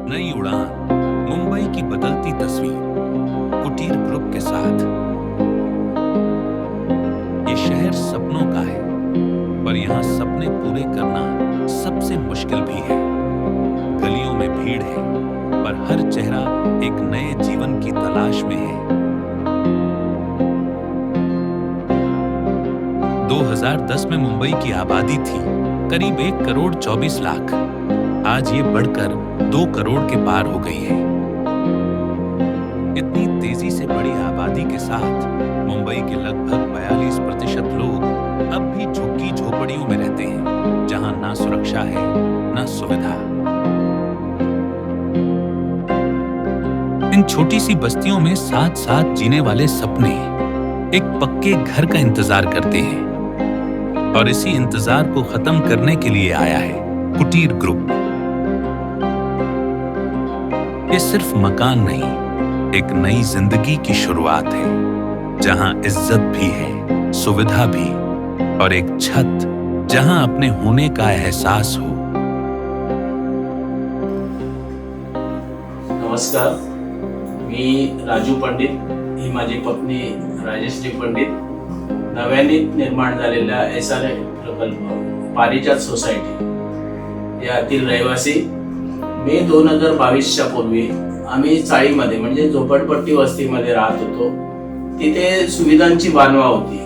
नई उड़ान, मुंबई की बदलती तस्वीर, कुटीर ग्रुप के साथ। ये शहर सपनों का है, पर यहाँ सपने पूरे करना सबसे मुश्किल भी है। गलियों में भीड़ है, पर हर चेहरा एक नए जीवन की तलाश में है। 2010 में मुंबई की आबादी थी करीब 1 करोड़ 24 लाख। आज ये बढ़कर 2 करोड़ के पार हो गई है। इतनी तेजी से बढ़ी आबादी के साथ मुंबई के लगभग 42% लोग अब भी झुग्गी झोपड़ियों में रहते हैं, जहां ना सुरक्षा है ना सुविधा। इन छोटी सी बस्तियों में साथ साथ जीने वाले सपने एक पक्के घर का इंतजार करते हैं, और इसी इंतजार को खत्म करने के लिए आया है कुटीर ग्रुप। ये सिर्फ मकान नहीं, एक नई जिंदगी की शुरुआत है, जहां इज्जत भी है, सुविधा भी, और एक छत जहां अपने होने का एहसास हो। नमस्कार, मी राजू पंडित, ही माझी पत्नी राजेश्री पंडित। नव्याने निर्माण झालेल्या SRA प्रकल्प पारिजात सोसायटी यातील रहिवासी। मे 2022च्या पूर्वी आम्ही चाळीमध्ये म्हणजे झोपडपट्टी वस्तीमध्ये राहत होतो। तिथे सुविधांची वानवा होती।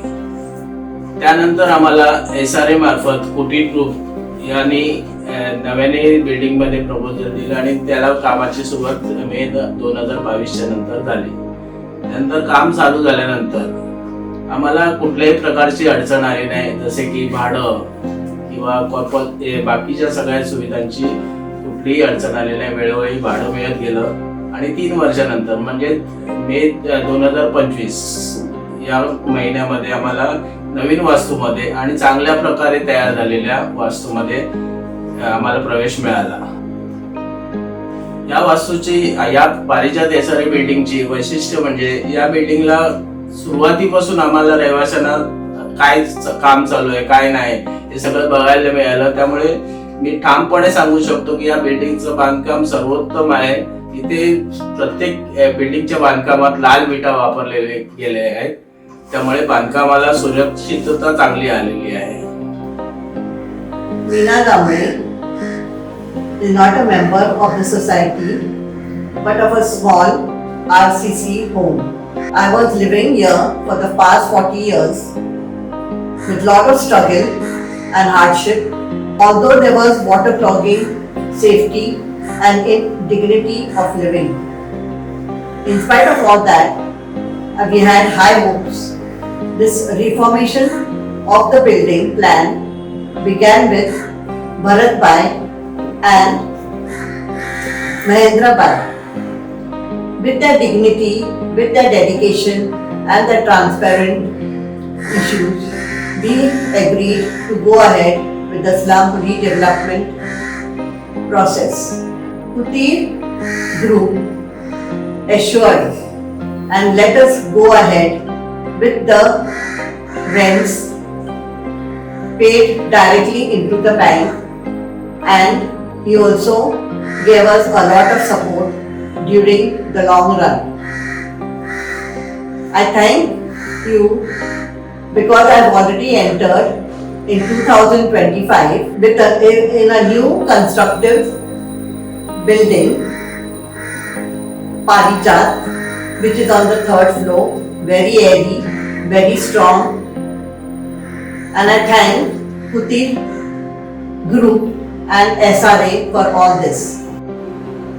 त्यानंतर आम्हाला SRA मार्फत कुटीर ग्रुप यांनी नव्याने बिल्डिंग मध्ये प्रपोजल दिलं आणि त्याला कामाची सुरुवात मे 2022च्या नंतर झाली। त्यानंतर काम चालू झाल्यानंतर आम्हाला कुठल्याही प्रकारची अडचण आली नाही, जसे की भाडं किंवा कॉर्पोरेट बाकीच्या सगळ्या सुविधांची कुठलीही अडचण आली नाही। वेळोवेळी भाडं मिळत गेलं आणि 3 वर्षानंतर म्हणजे मे 2025 या महिन्यामध्ये आम्हाला नवीन वास्तूमध्ये आणि चांगल्या प्रकारे तयार झालेल्या वास्तूमध्ये आम्हाला प्रवेश मिळाला। या वास्तूची, या पारिजात SRA बिल्डिंगची वैशिष्ट्य म्हणजे या बिल्डिंगला सुरुवातीपासून आम्हाला रहिवाशांना काय काम चालू आहे काय नाही हे सगळं बघायला मिळालं। त्यामुळे मी ठामपणे सांगू शकतो की या बिल्डिंगचं बांधकाम सर्वोत्तम आहे। इथे प्रत्येक बिल्डिंगच्या बांधकामात लाल विटा वापरलेले गेले आहेत, त्यामुळे बांधकामाला सुरक्षितता चांगली आलेली आहे। Meena Damle is not a member of the society but of a small RCC home. I was living here for the past 40 years with lot of struggle and hardship. Although there was waterlogging, safety and indignity of living. In spite of all that, we had high hopes. This reformation of the building plan began with Bharat Bhai and Mahendra Bhai. With their dignity, with their dedication and their transparent issues, we agreed to go ahead with the slum redevelopment process. Kutir Group assured and let us go ahead with the rents paid directly into the bank, and he also gave us a lot of support during the long run. I thank you because I have already entered in 2025 in a new constructive building, Parijat, which is on the 3rd floor, very airy, very strong, and I thank Kutir Group and SRA for all this.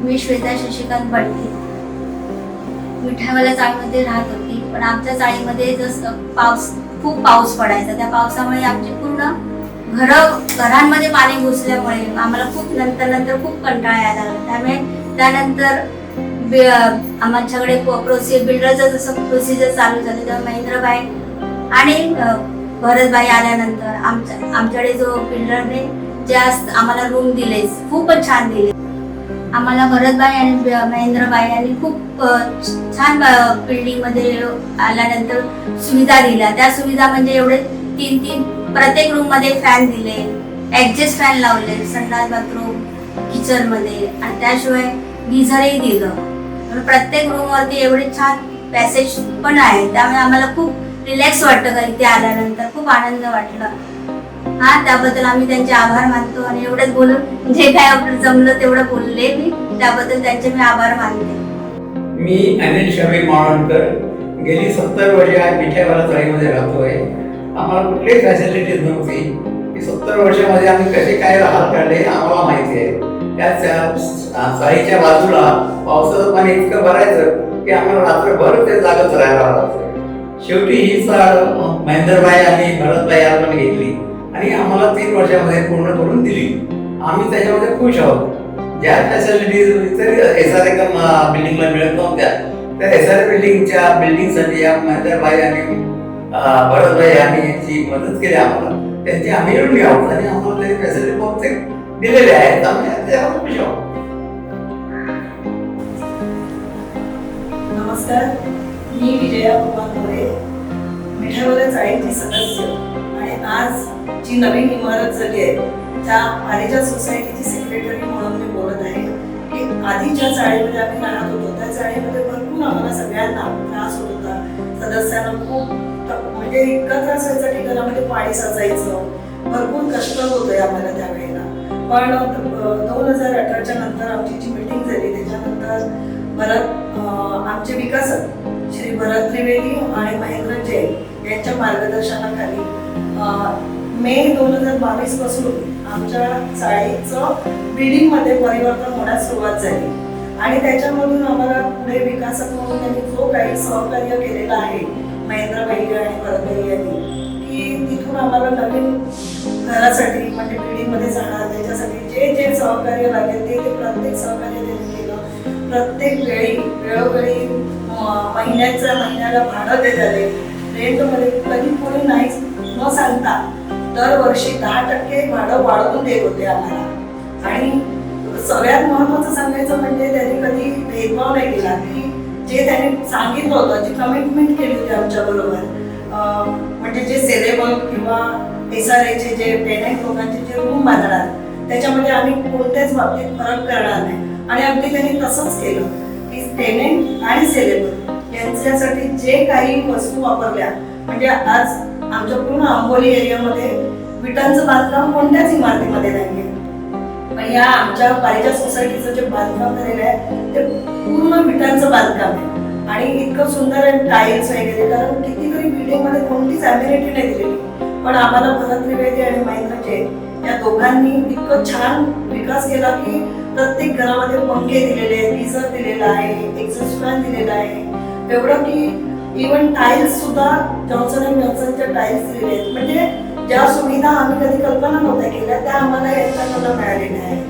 मी श्वेता शशिकांत बडके विठावाला चाळीमध्ये राहत होती, पण आमच्या चाळीमध्ये जसं खूप पाऊस पडायचा, त्या पावसामुळे आमची पूर्ण घरांमध्ये पाणी घुसल्यामुळे आम्हाला खूप नंतर खूप कंटाळा यायला लागला। त्यामुळे त्यानंतर आमच्याकडे बिल्डरचं जसं प्रोसिजर चालू झालं, तेव्हा महेंद्रभाई आणि भरतभाई आल्यानंतर आमच्याकडे जो बिल्डरने जास्त आम्हाला रूम दिले, खूपच छान दिले आम्हाला। भरतभाई आणि महेंद्रभाई यांनी खूप छान बिल्डिंग मध्ये आल्यानंतर सुविधा दिल्या। त्या सुविधा म्हणजे एवढे 3 प्रत्येक रूम मध्ये फॅन दिले, ऍडजस्ट फॅन लावले, संडास बाथरूम किचन मध्ये, आणि त्याशिवाय गिझरही दिलं. तर प्रत्येक रूमवरती एवढे छान पॅसेज पण आहे, त्यामुळे आम्हाला खूप रिलॅक्स वाटतं का इथे आल्यानंतर. खूप आनंद वाटला. हा, त्याबद्दल आम्ही त्यांचे आभार मानतो. आणि एवढंच बोलून जे काय आपलं जमलं तेवढं बोलले मी, त्याबद्दल त्यांचे मी आभार मानते. मी अनिल शमी माळवणकर गेली 70 वर्ष मिठाईवाला चाळीमध्ये राहतोय. आम्हाला कुठलीही फॅसिलिटीज नव्हती. की 70 वर्षामध्ये आम्ही कसे काय हात काढले हे आम्हाला माहिती आहे. त्या चाळीच्या बाजूला पावसाचं पाणी इतकं भरायचं की आम्हाला रात्रभर ते जागच राहायला लागतं. शेवटी ही चाळ महेंद्रभाई आणि भरतभाई आपण घेतली आणि आम्हाला 3 वर्षामध्ये पूर्ण करून दिली. आम्ही त्याच्यामध्ये खुश आहोत. ज्या फॅसिलिटीज इतर SRA बिल्डिंगला मिळत नव्हत्या, त्या SRA बिल्डिंगसाठी या महेंद्रभाई आणि भरतभाई यांनी जी मदत केली आम्हाला, त्यांची आम्ही ऋणी आहोत आणि आम्हाला ते फॅसिलिटी बहुतेक दिलेले आहेत. आम्ही त्यावर खुश आहोत. नमस्कार, मी विजया भगवान मोरे, मिठाईवाला चाळीची सदस्य. आणि आज जी नवीन इमारत झाली आहे त्या पारिजात सोसायटीची सेक्रेटरी म्हणून मी बोलत आहे. की आधीच्या चाळीमध्ये आम्ही राहत होतो, त्या चाळीमध्ये भरपूर आम्हाला सगळ्यांना त्रास होत होता. सदस्यांना खूप म्हणजे इतका त्रास व्हायचा की घरामध्ये पाणी साचायचं. भरपूर कष्ट होतंय आम्हाला त्यावेळेला. पण 2018च्या नंतर आमची जी मीटिंग झाली त्याच्यानंतर आमचे विकासक श्री भरत त्रिवेदी आणि महेंद्र जैन यांच्या मार्गदर्शनाखाली मे 2022 पासून आमच्या चाळीचं बिल्डिंगमध्ये परिवर्तन होण्यास सुरुवात झाली. आणि त्याच्यामधून आम्हाला पुढे विकासक म्हणून त्यांनी जो काही सहकार्य केलेलं आहे महेंद्रभाई आणि भरतभाई यांनी, की तिथून आम्हाला नवीन घरासाठी म्हणजे बिल्डिंगमध्ये जाणार त्याच्यासाठी जे जे सहकार्य लागेल ते प्रत्येक सहकार्य त्यांनी केलं. प्रत्येक वेळोवेळी महिन्याला भाडं देत आले. रेंटमध्ये कधी कोणी नाही न सांगता दरवर्षी 10% भाडं वाढवून देत होते आम्हाला. आणि सगळ्यात महत्त्वाचं सांगायचं म्हणजे त्यांनी कधी भेदभाव नाही केला. की जे त्यांनी सांगितलं होतं, जी कमिटमेंट केली होती आमच्या बरोबर, म्हणजे जे सेलेबल किंवा SRAचे जे टेनंट लोकांचे जे रूम बांधणार त्याच्यामध्ये आम्ही कोणत्याच बाबतीत फरक करणार नाही. आणि अगदी त्यांनी तसंच केलं की टेनंट आणि सेलेबल यांच्यासाठी जे काही वस्तू वापरल्या, म्हणजे आज आमच्या पूर्ण आंबोली एरियामध्ये विटांचं बांधकाम कोणत्याच इमारतीमध्ये नाही आहे. पण या आमच्या पारिजात सोसायटीचं जे बांधकाम झालेलं आहे ते पूर्ण विटांचं बांधकाम आहे. आणि इतकं सुंदर आहे, टाईल्स वगैरे. कारण कितीतरी बिल्डिंगमध्ये कोणतीच अम्युनिटी नाही दिलेली. पण आम्हाला भरत त्रिवेदी आणि महेंद्र जैन या दोघांनी इतकं छान विकास केला की प्रत्येक घरामध्ये पंखे दिलेले आहेत, गीझर दिलेला आहे, एक्झॉस्ट फॅन दिलेला आहे. एवढं की इव्हन टाईल्स सुद्धा जॉन्सन अँड जॉन्सनच्या टाईल्स दिलेले आहेत. म्हणजे ज्या सुविधा आम्ही कधी कल्पना नव्हत्या केल्या त्या आम्हाला यांच्याकडून मिळालेल्या आहेत.